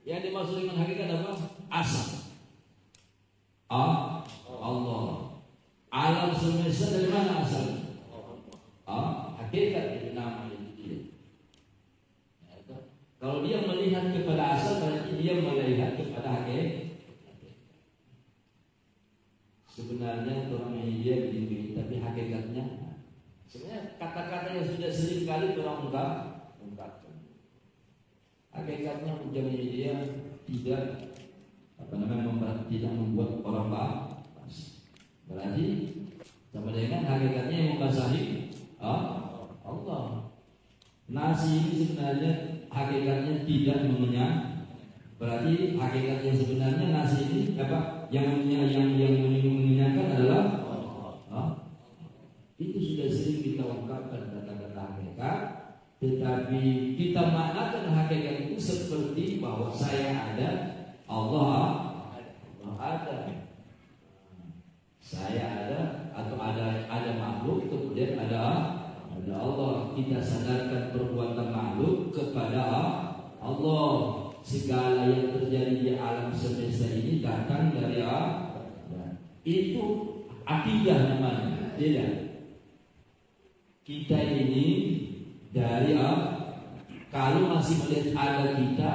Yang dimaksud dengan hakikat apa? Asal. Allah. Alam semesta dari mana asalnya? Hakikat itu nama itu. Kalau dia melihat kepada asal berarti dia melihat kepada hakikat. Sebenarnya orang India begini, tapi hakikatnya sebenarnya kata-kata yang sudah sering kali orang ungkapkan. Hakikatnya menjadi dia tidak tidak membuat orang basi. Berarti sama dengan hakikatnya yang membasahi Allah. Nasi ini sebenarnya hakikatnya tidak mengenyang. Berarti hakikatnya sebenarnya nasi ini apa? Yang mengenyangkan adalah itu sudah sering kita ungkapkan kata-kata hakikat, tetapi kita maknakan hakikat itu seperti bahwa saya ada, Allah ada, saya ada atau ada makhluk, kemudian ada Allah. Kita sadarkan perbuatan makhluk kepada Allah. Segala yang terjadi di alam semesta ini datang dari Allah. Itu akidah namanya. Tidak. Kita ini dari Allah. Kalau masih melihat ada kita,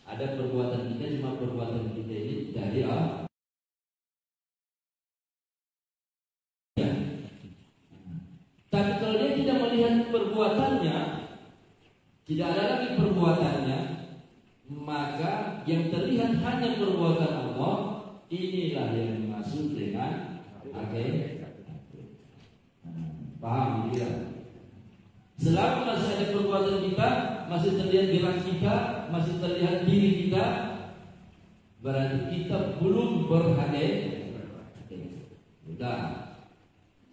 ada perbuatan kita, cuma perbuatan kita ini dari Allah. Tapi kalau dia tidak melihat perbuatannya, tidak ada lagi perbuatannya, maka yang terlihat hanya perbuatan Allah. Inilah yang dimaksud dengan hakikat. Paham tidak? Selama masih ada perbuatan kita, masih terlihat gerak kita, masih terlihat diri kita, berarti kita belum berhakikat. Sudah.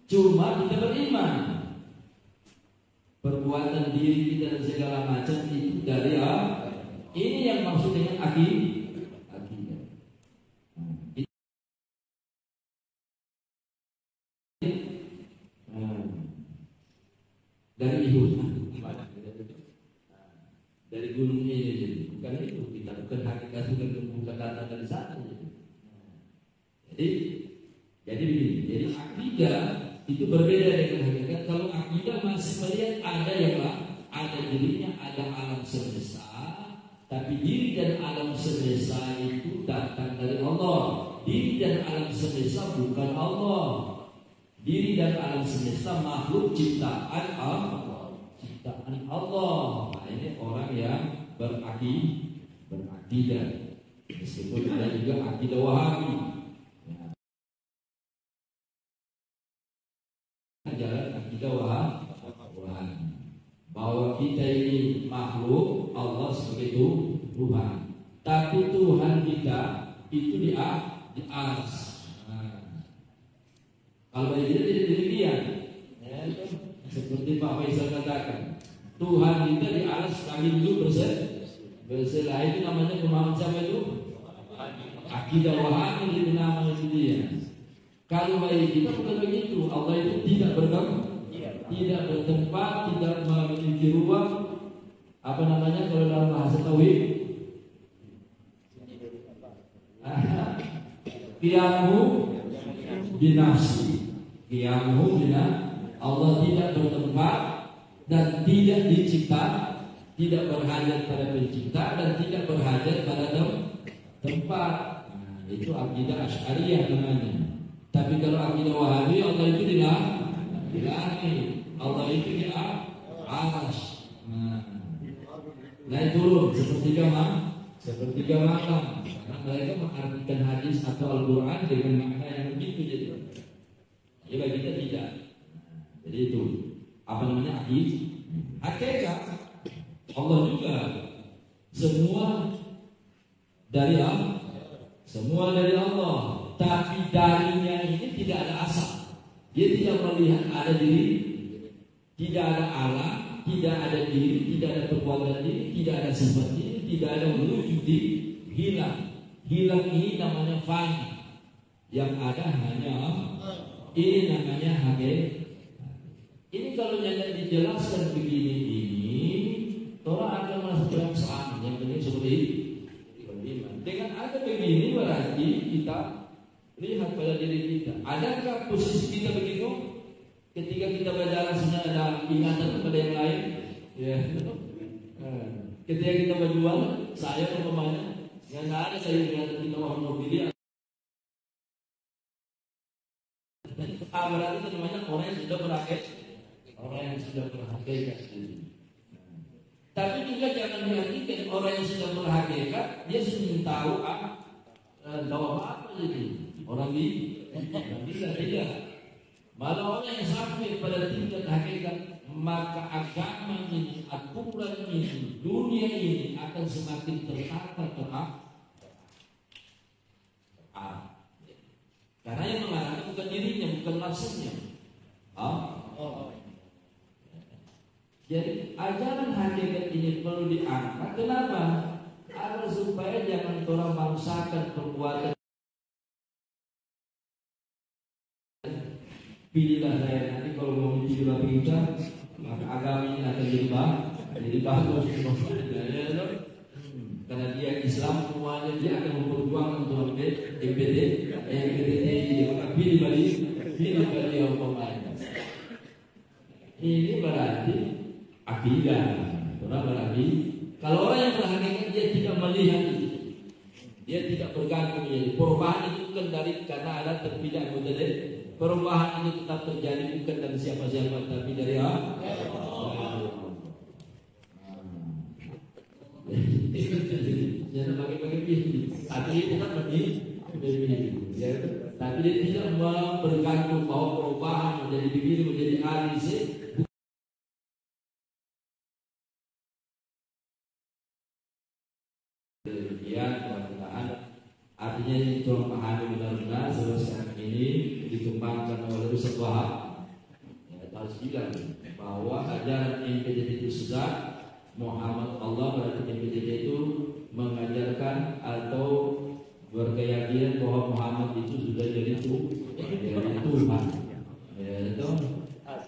Cuma kita beriman. Perbuatan diri kita dan segala macam itu dari Allah. Ini yang maksud dengan akidah. Dari Ihud, dari gunungnya ini, bukan itu. Kita bukan hakikat, bukan datang dari sana. Jadi begini. Jadi akidah itu berbeda dengan hakikat. Kalau akidah masih melihat ada yang ada dirinya, ada alam semesta. Tapi diri dan alam semesta itu datang dari Allah. Diri dan alam semesta bukan Allah. Diri dan alam semesta makhluk ciptaan Allah. Ciptaan Allah. Nah, ini orang yang berakidah. Meskipun ada juga akidah Wahabi. Jalan akidah Wahabi. Bahwa kita ini makhluk, Allah sebagai Tuhan. Tapi Tuhan kita itu di ars. Kalau bagi kita tidak demikian, seperti Pak Faisal katakan, Tuhan kita di ars kami dulu bersela itu namanya pemahaman siapa itu? Akidah Wahabi itu nama itu dia. Kalau bagi kita bukan begitu. Allah itu tidak tidak bertempat, tidak memiliki ruang. Apa namanya kalau dalam bahasa tauhid? Qiyamu binafsi. Qiyamu binafsi. Allah tidak bertempat dan tidak dicipta, tidak berhajat pada pencipta dan tidak berhajat pada tempat. Nah, itu akidah Asy'ariyah namanya. Tapi kalau akidah Wahabi, Allah itu tidak di langit, Allah itu di atas. Naik turun sepertiga malam. Karena mereka mengartikan hadis atau Al-Quran dengan makna yang begitu jadi. Ya bagi kita tidak. Jadi itu apa namanya hakikat Allah juga semua dari Allah, semua dari Allah. Tapi darinya ini tidak ada asal. Dia tidak melihat ada diri, tidak ada alam, tidak ada diri, tidak ada perbuatan diri, tidak ada sifat diri, tidak ada wujud diri, hilang. Hilang ini namanya fani. Yang ada hanya ini namanya hakikat. Ini kalau yang dijelaskan begini ini, orang akan merasa perasaan yang penting seperti beriman. Dengan ada begini berarti kita lihat pada diri kita. Adakah posisi kita begitu? Ketika kita berjalan sebenarnya ada ingatan kepada yang lain, ya. Ketika kita berjual, saya umpamanya, yang ada saya ingatan kita mau mobil. Berarti itu namanya orang yang sudah berakhir. Orang yang sudah berhakikat. Tapi juga jangan diartikan orang yang sudah berhakikat dia sudah tahu apa jadi orang tidak. Malah orang yang sampai pada tingkat hakikat, maka agama ini, aturan ini, dunia ini akan semakin tertata. Karena yang mengarahkan bukan dirinya, bukan nafsunya. Jadi ajaran hakikat ini perlu diangkat. Kenapa? Agar supaya jangan orang bangsakan perbuatan. Pilihlah saya nanti kalau mau pilihlah kita, maka agama ini akan jadi bagus. Karena dia Islam semuanya dia akan memperjuangkan untuk MPD, maka pilih bagi yang pemain. Ini berarti akidah. Orang berarti kalau orang yang berhakikat dia tidak melihat itu, dia tidak bergantung. Jadi perubahan itu bukan dari karena ada terpilih anggota dpr. Perubahan ini tetap terjadi bukan dari siapa-siapa tapi dari Allah. Jangan bagi-bagi pilih. Tapi dia tetap pilih. Tapi dia tidak bergantung bahwa perubahan menjadi begini menjadi alis. Artinya ini tolong pahami benar-benar sebab sekarang ini dikembangkan oleh Ustaz Wahab. Harus bilang bahwa ajaran MPDT itu sudah Muhammad Allah berarti MPDT itu mengajarkan atau berkeyakinan bahwa Muhammad itu sudah jadi Tuhan.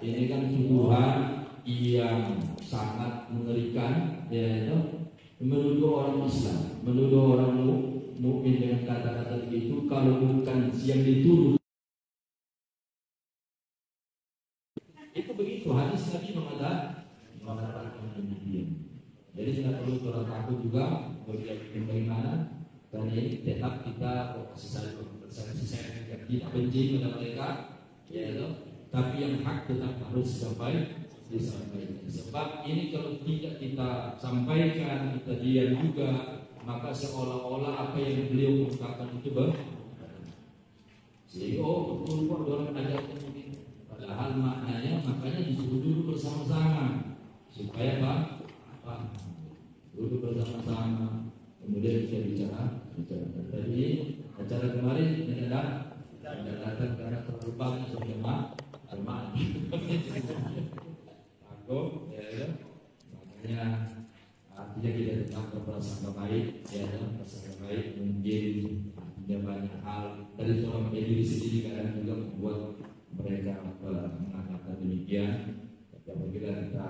Ini kan tuduhan yang sangat mengerikan, menuduh orang Islam, menuduh orang mukmin dengan kata-kata begitu. Kalau bukan yang dituduh itu begitu, hadis Nabi mengatakan demikian. Jadi tidak perlu orang takut juga bagaimana, karena ini tetap kita saya tidak benci pada mereka, tapi yang hak tetap harus disampaikan. Sebab ini kalau tidak kita sampaikan, kita diam juga, maka seolah-olah apa yang beliau ungkapkan itu sehingga betul kok orang ajarkan begitu. Padahal maknanya makanya disuruh duduk bersama-sama supaya duduk bersama-sama kemudian kita bicara. Tadi acara kemarin tidak datang karena terlalu banyak jemaah. Makanya artinya artinya kita tetap berprasangka baik, ya prasangka baik mungkin ada banyak hal dari seorang diri sendiri kadang juga membuat mereka mengatakan demikian. Tapi apabila kita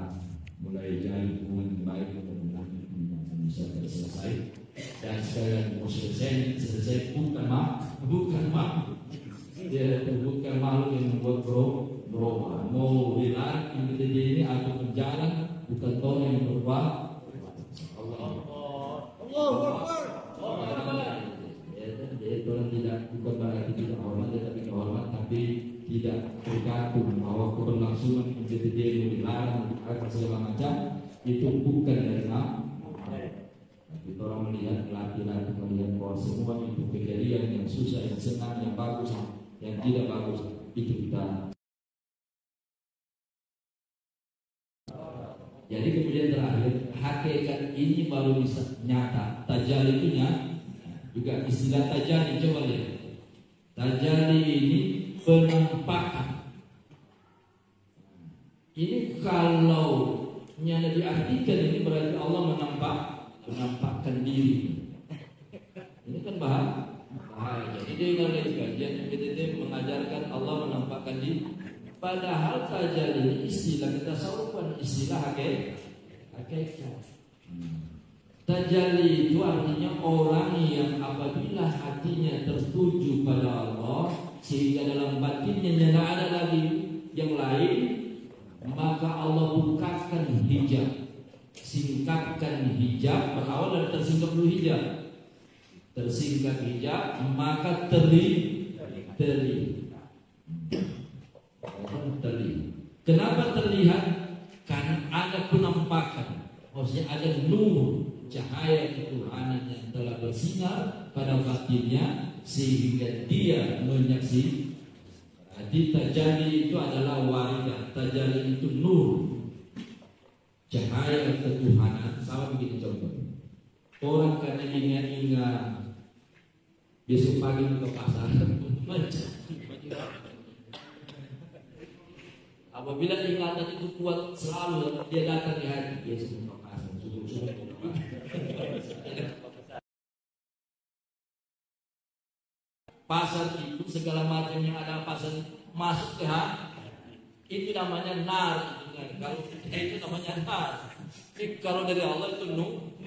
mulai jalin hubungan baik, mudah-mudahan bisa selesai. Dan sekalian mau selesai bukan makhluk yang membuat berubah. Mau hilang yang kita ini atau berjalan bukan orang yang berubah. Jadi orang tidak bukan berarti tidak hormat, tetapi hormat tapi tidak tergantung bahwa keberlangsungan PDD yang dilarang atau segala macam itu bukan dari kita orang melihat laki-laki melihat bahwa semua itu kejadian yang susah, yang senang, yang bagus, yang tidak bagus itu kita. Jadi kemudian terakhir hakikat ini baru bisa nyata. Tajalli itu juga istilah tajalli, coba lihat. Tajalli ini penampakan. Ini kalau yang diartikan ini berarti Allah menampakkan diri. Ini kan bahaya. Jadi dengar dari kajian PDD mengajarkan Allah menampakkan diri. Padahal tajalli ini istilah kita tasawufan, istilah hakikat. Tajalli itu artinya orang yang apabila hatinya tertuju pada Allah sehingga dalam batinnya tidak ada lagi yang lain, maka Allah bukakan hijab, singkapkan hijab, berawal dari tersingkap dulu hijab, tersingkap hijab, maka terlihat. Kenapa terlihat? Karena ada penampakan, maksudnya ada nur, cahaya ketuhanan yang telah bersinar pada batinnya sehingga dia menyaksikan. Jadi tajalli itu adalah waridah, tajalli itu nur, cahaya ketuhanan. Sama begini contoh. Orang karena ingat besok pagi ke pasar, apabila ingatan itu kuat selalu dia datang di hati, dia sebut ke pasar, pasar itu segala macam yang ada pasar masuk ke hati, itu namanya nar. Kalau itu namanya nar. Kalau dari Allah itu nur.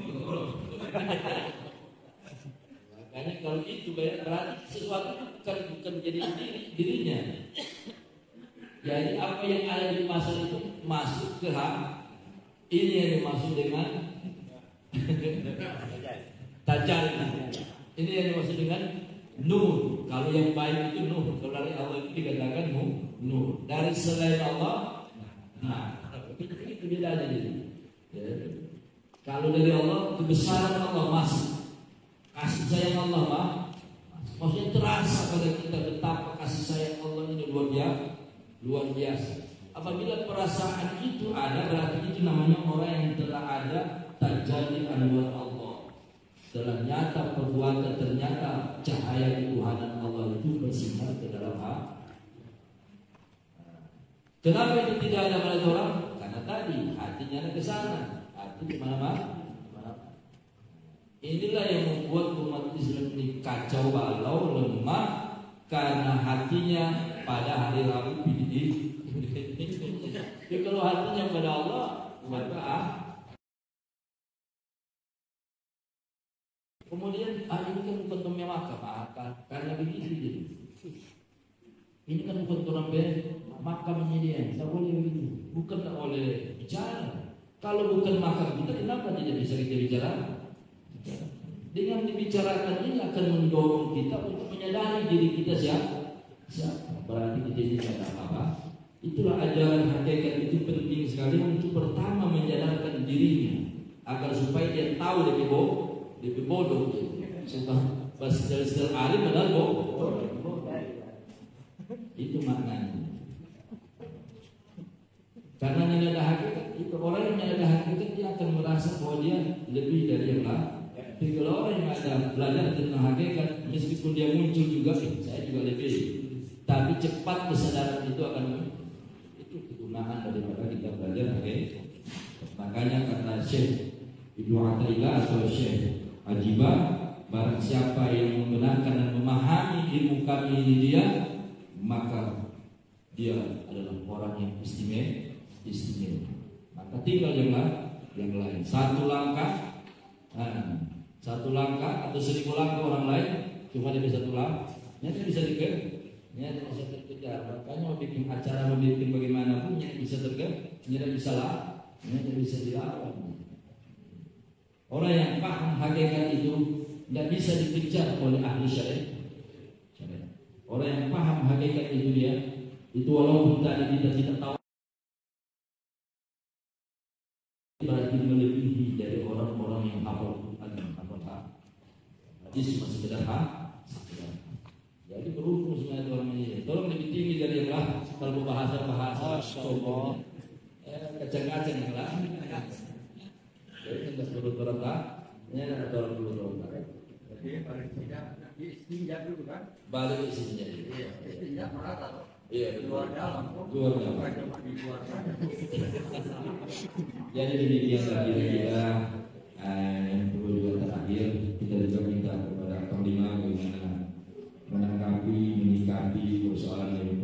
Makanya kalau itu berarti sesuatu bukan jadi dirinya. Jadi apa yang ada di pasar itu masuk ke hati. Ini yang dimaksud dengan tajalli. Ini yang dimaksud dengan nur. Kalau yang baik itu nur. Kalau dari Allah itu dikatakan nur. Dari selain Allah, itu bedanya jadi. Kalau dari Allah, kebesaran Allah masuk, kasih sayang Allah maksudnya terasa pada kita betapa kasih sayang Allah ini luar biasa. Apabila perasaan itu ada, berarti itu namanya orang yang telah ada tajalli anwar Allah. Telah nyata perbuatan, ternyata cahaya ketuhanan Allah itu bersinar ke dalam hati. Kenapa itu tidak ada pada orang? Karena tadi hatinya ada ke sana, hati di mana-mana. Inilah yang membuat umat Islam ini kacau balau, lemah, karena hatinya pada hari Rabu bidih. Jadi kalau hatinya pada Allah, maka kemudian ini kan bukan temnya maka karena begitu jadi. Ini kan bukan orang makamnya dia, tak boleh begitu. Bukan tak boleh bicara. Kalau bukan makam kita, kenapa tidak bisa kita bicara? Dengan dibicarakan ini akan mendorong kita untuk menyadari diri kita siapa. Berarti kita ini tidak ada apa-apa. Itulah ajaran hakikat itu penting sekali untuk pertama menyadarkan dirinya agar supaya dia tahu lebih bodoh. Sebab bahasa alim adalah bodoh. Itu maknanya. Karena tidak ada hakikat, itu orang yang tidak ada hakikat dia akan merasa bahwa dia lebih dari yang lain. Tapi kalau orang yang ada belajar tentang hakikat, meskipun dia muncul juga, saya juga lebih. Tapi cepat kesadaran itu akan itu kegunaan daripada kita belajar hakikat. Makanya kata Syekh Ibnu Athaillah atau Syekh Ajibah, barang siapa yang membenarkan dan memahami ilmu kami ini dia, maka dia adalah orang yang istimewa. Maka tinggal yang lain. Satu langkah atau 1000 langkah orang lain, cuma dia bisa tulang, nyata bisa dikejar, nyata bisa terkejar. Makanya mau bikin acara, mau bikin bagaimanapun, nyata bisa terkejar, nyata bisa lah, nyata bisa dilawan. Orang yang paham hakikat itu tidak bisa dikejar oleh ahli syariat. Orang yang paham hakikat itu dia, itu walaupun tadi kita tidak tahu, berarti melebihi dari orang-orang yang hafal Quran dan hafal hadis cuma sekedar Jadi beruntung sebenarnya orang ini. Tolong lebih tinggi dari yang lain. Kalau bahasa sombong, kacang-kacang yang lain. Jadi tidak perlu berontak, ini ada orang perlu berontak. Jadi paling tidak istinja dulu kan? Balik istinja. Iya, istinja merata. Iya, Luar dalam. Luar dalam. Jadi demikian tadi kita yang perlu juga terakhir, kita juga minta kepada Panglima bagaimana menanggapi, menyikapi persoalan